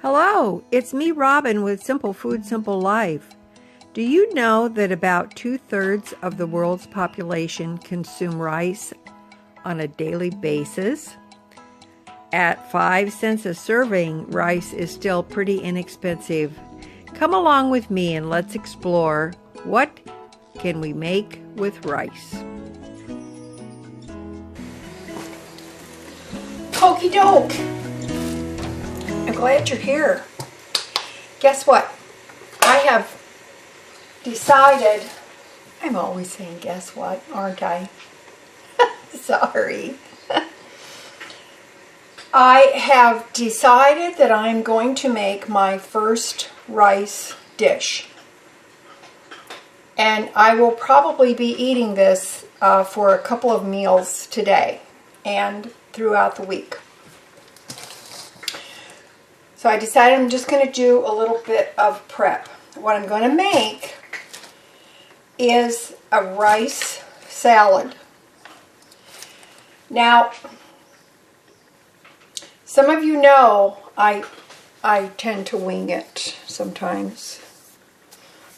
Hello, it's me, Robin, with Simple Food, Simple Life. Do you know that about 2/3 of the world's population consume rice on a daily basis? At 5 cents a serving, rice is still pretty inexpensive. Come along with me and let's explore what can we make with rice. Okie doke. I'm glad you're here. Guess what? I have decided, I'm always saying guess what, aren't I? Sorry. I have decided that I'm going to make my first rice dish. And I will probably be eating this for a couple of meals today and throughout the week. So I decided I'm just going to do a little bit of prep. What I'm going to make is a rice salad. Now, some of you know I tend to wing it sometimes.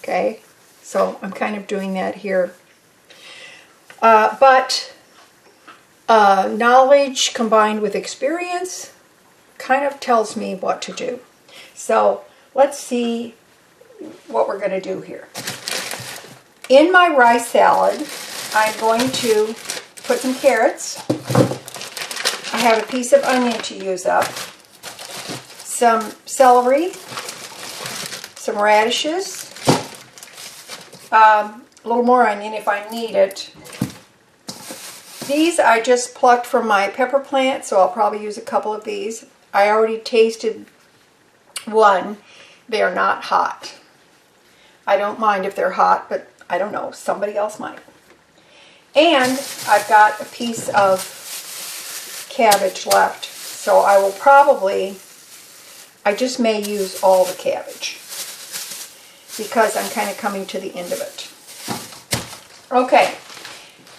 Okay, so I'm kind of doing that here. But knowledge combined with experience kind of tells me what to do. So let's see what we're going to do here. In my rice salad, I'm going to put some carrots. I have a piece of onion to use up, some celery, some radishes, a little more onion if I need it. These I just plucked from my pepper plant, so I'll probably use a couple of these. I already tasted one. They are not hot. I don't mind if they're hot, but I don't know. Somebody else might. And I've got a piece of cabbage left, so I will probably, I just may use all the cabbage because I'm kind of coming to the end of it. Okay,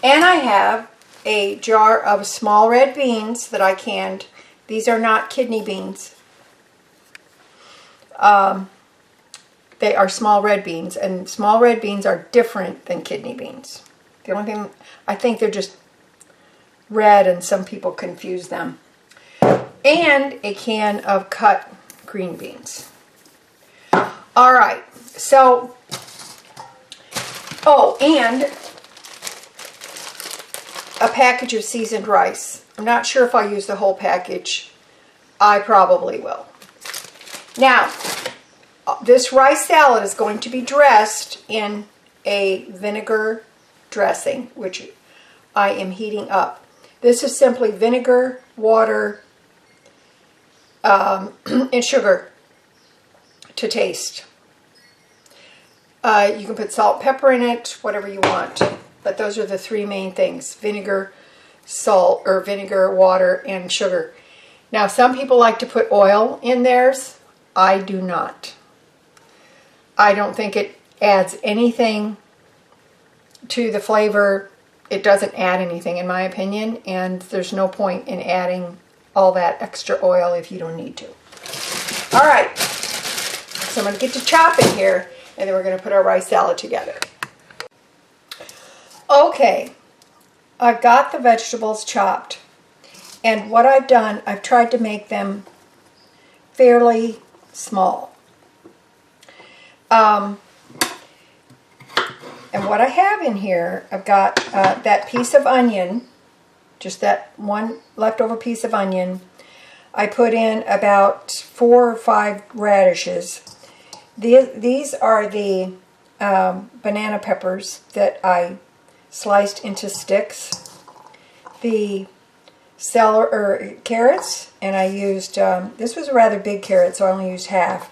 and I have a jar of small red beans that I canned. These are not kidney beans. They are small red beans, and small red beans are different than kidney beans. The only thing, I think they're just red and some people confuse them. And a can of cut green beans. All right, so, oh, and a package of seasoned rice. I'm not sure if I'll use the whole package. I probably will. Now, this rice salad is going to be dressed in a vinegar dressing, which I am heating up. This is simply vinegar, water, and sugar to taste. You can put salt, pepper in it, whatever you want. But those are the three main things: vinegar, salt, or vinegar, water, and sugar. Now, some people like to put oil in theirs. I do not. I don't think it adds anything to the flavor. It doesn't add anything, in my opinion, and there's no point in adding all that extra oil if you don't need to. All right, so I'm going to get to chopping here, and then we're going to put our rice salad together. Okay, I've got the vegetables chopped, and what I've done, I've tried to make them fairly small. And what I have in here, I've got that piece of onion, just that one leftover piece of onion. I put in about 4 or 5 radishes. These are the banana peppers that I sliced into sticks. The carrots, and I used, this was a rather big carrot, so I only used half.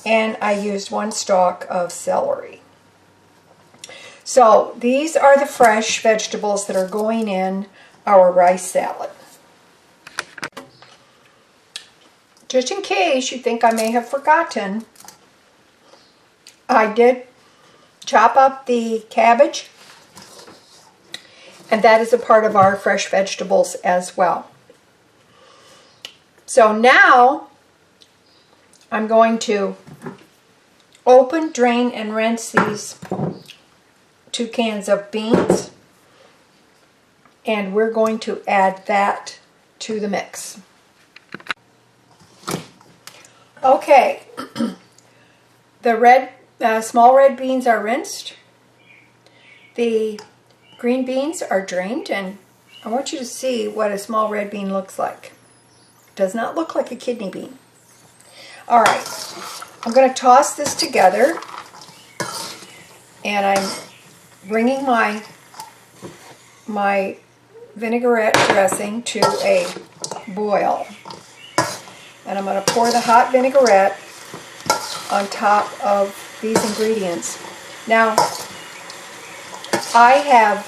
And I used 1 stalk of celery. So these are the fresh vegetables that are going in our rice salad. Just in case you think I may have forgotten, I did chop up the cabbage, and that is a part of our fresh vegetables as well. So now I'm going to open, drain, and rinse these 2 cans of beans. And we're going to add that to the mix. Okay, the small red beans are rinsed. The green beans are drained, and I want you to see what a small red bean looks like. It does not look like a kidney bean. All right, I'm going to toss this together, and I'm bringing my vinaigrette dressing to a boil. And I'm going to pour the hot vinaigrette on top of these ingredients. Now, I have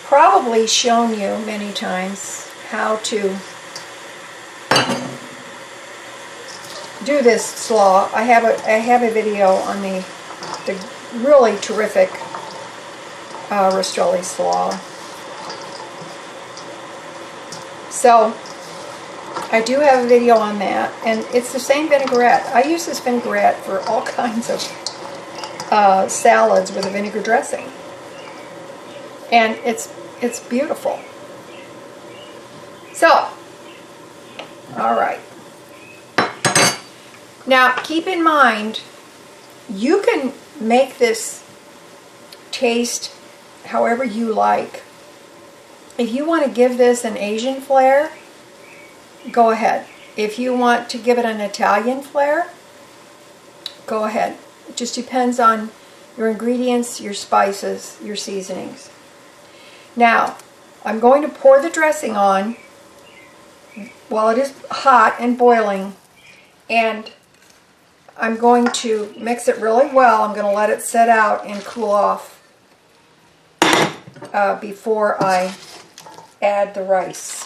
probably shown you many times how to do this slaw. I have a video on the really terrific Rastrelli slaw. So I do have a video on that, and it's the same vinaigrette. I use this vinaigrette for all kinds of salads with a vinegar dressing, and it's beautiful. So, all right. Now keep in mind, you can make this taste however you like. If you want to give this an Asian flair, go ahead. If you want to give it an Italian flair, go ahead. It just depends on your ingredients, your spices, your seasonings. Now, I'm going to pour the dressing on while it is hot and boiling, and I'm going to mix it really well. I'm going to let it set out and cool off before I add the rice.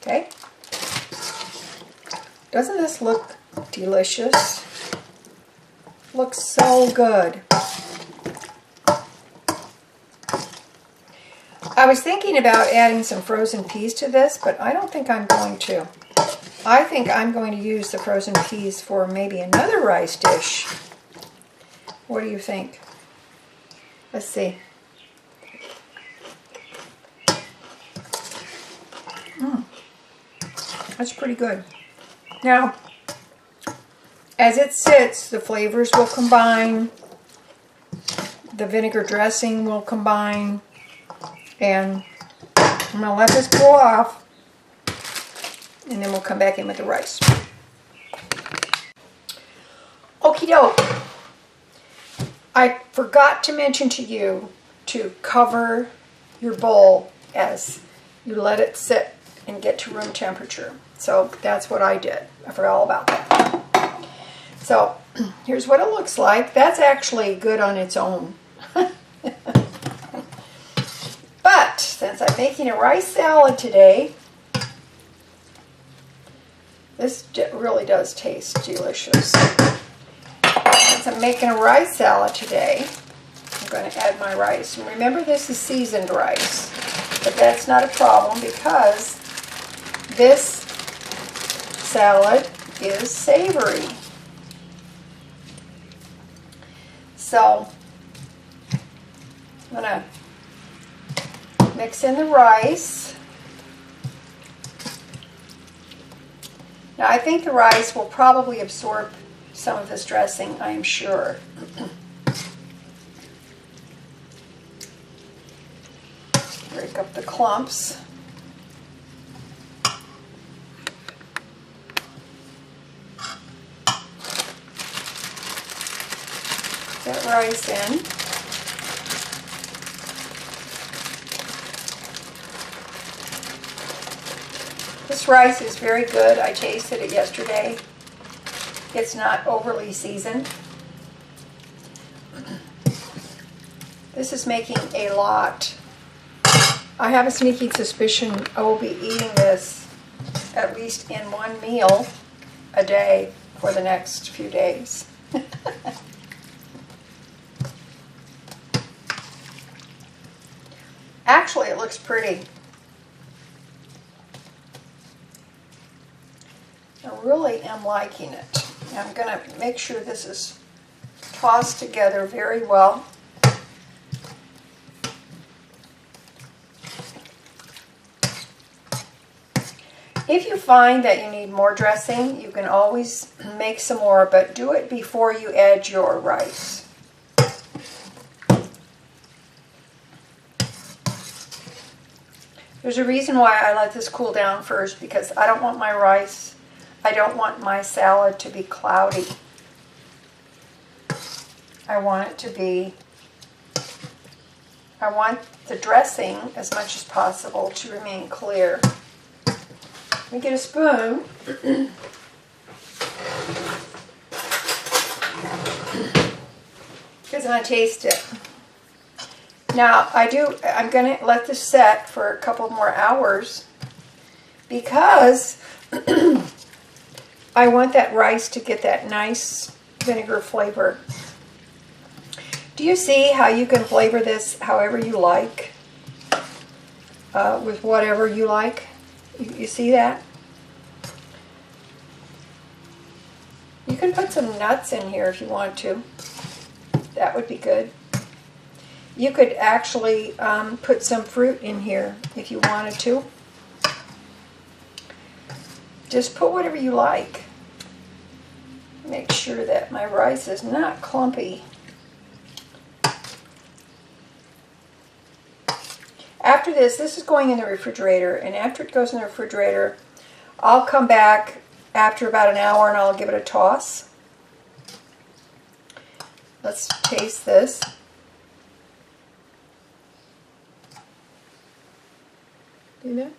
Okay? Doesn't this look delicious? Looks so good. I was thinking about adding some frozen peas to this, but I don't think I'm going to. I think I'm going to use the frozen peas for maybe another rice dish. What do you think? Let's see. That's pretty good. Now, as it sits, the flavors will combine, the vinegar dressing will combine, and I'm going to let this cool off, and then we'll come back in with the rice. Okie doke. I forgot to mention to you to cover your bowl as you let it sit and get to room temperature. So that's what I did. I forgot all about that. So here's what it looks like. That's actually good on its own. But since I'm making a rice salad today, this really does taste delicious. Since I'm making a rice salad today, I'm going to add my rice. And remember, this is seasoned rice, but that's not a problem because this salad is savory. So I'm going to mix in the rice. Now I think the rice will probably absorb some of this dressing, I am sure. Break up the clumps. That rice in. This rice is very good. I tasted it yesterday. It's not overly seasoned. This is making a lot. I have a sneaking suspicion I will be eating this at least in one meal a day for the next few days. Actually, it looks pretty. really am liking it. I'm going to make sure this is tossed together very well. If you find that you need more dressing, you can always make some more, but do it before you add your rice. There's a reason why I let this cool down first, because I don't want my rice, I don't want my salad to be cloudy. I want it to be, I want the dressing as much as possible to remain clear. Let me get a spoon. Because I'm going to taste it. Now, I'm going to let this set for a couple more hours because I want that rice to get that nice vinegar flavor. Do you see how you can flavor this however you like? With whatever you like? You see that? You can put some nuts in here if you want to. That would be good. You could actually put some fruit in here if you wanted to. Just put whatever you like. Make sure that my rice is not clumpy. After this is going in the refrigerator, and after it goes in the refrigerator, I'll come back after about an hour and I'll give it a toss. Let's taste this. You know?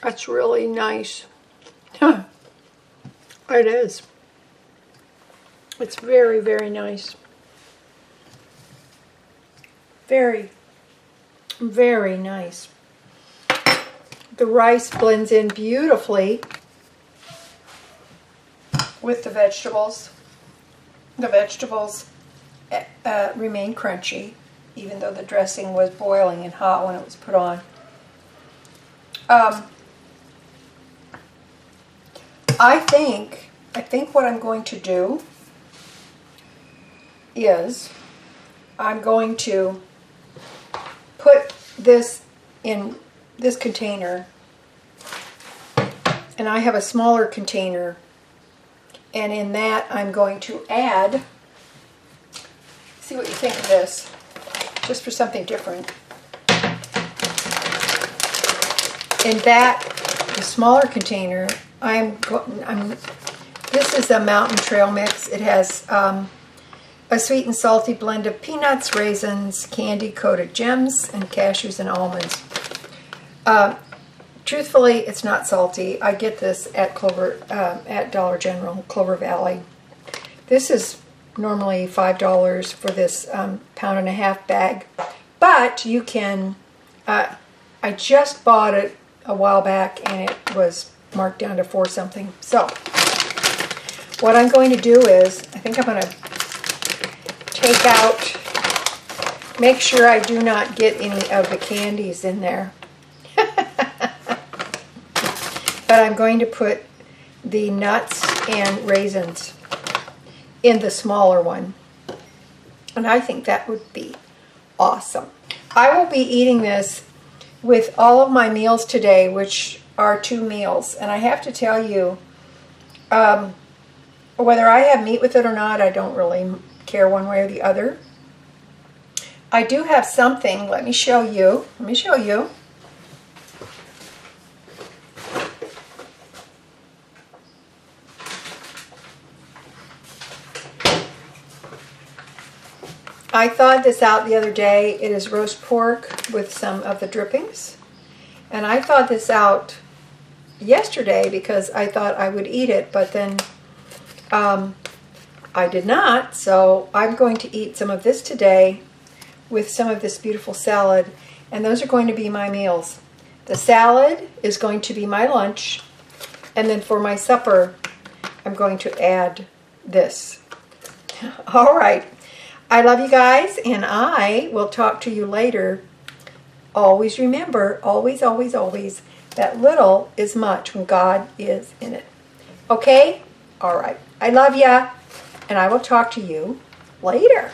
That's really nice. Huh. It is. It's very, very nice. Very, very nice. The rice blends in beautifully with the vegetables. The vegetables remain crunchy, even though the dressing was boiling and hot when it was put on. I think what I'm going to do is I'm going to put this in this container, and I have a smaller container, and in that I'm going to add, see what you think of this, just for something different. In that, the smaller container, this is a Mountain Trail mix. It has a sweet and salty blend of peanuts, raisins, candy-coated gems, and cashews and almonds. Truthfully, it's not salty. I get this at at Dollar General, Clover Valley. This is normally $5 for this pound-and-a-half bag, but you can. I just bought it a while back, and it was marked down to $4 something. So, what I'm going to do is, I think I'm going to take out, make sure I do not get any of the candies in there. But I'm going to put the nuts and raisins in the smaller one. And I think that would be awesome. I will be eating this with all of my meals today, which are 2 meals. And I have to tell you, whether I have meat with it or not, I don't really care one way or the other. I do have something. Let me show you. Let me show you. I thawed this out the other day. It is roast pork with some of the drippings. And I thawed this out yesterday because I thought I would eat it, but then I did not. So I'm going to eat some of this today with some of this beautiful salad. And those are going to be my meals. The salad is going to be my lunch. And then for my supper, I'm going to add this. All right. I love you guys, and I will talk to you later. Always remember, always, always, always, that little is much when God is in it. Okay? All right. I love ya, and I will talk to you later.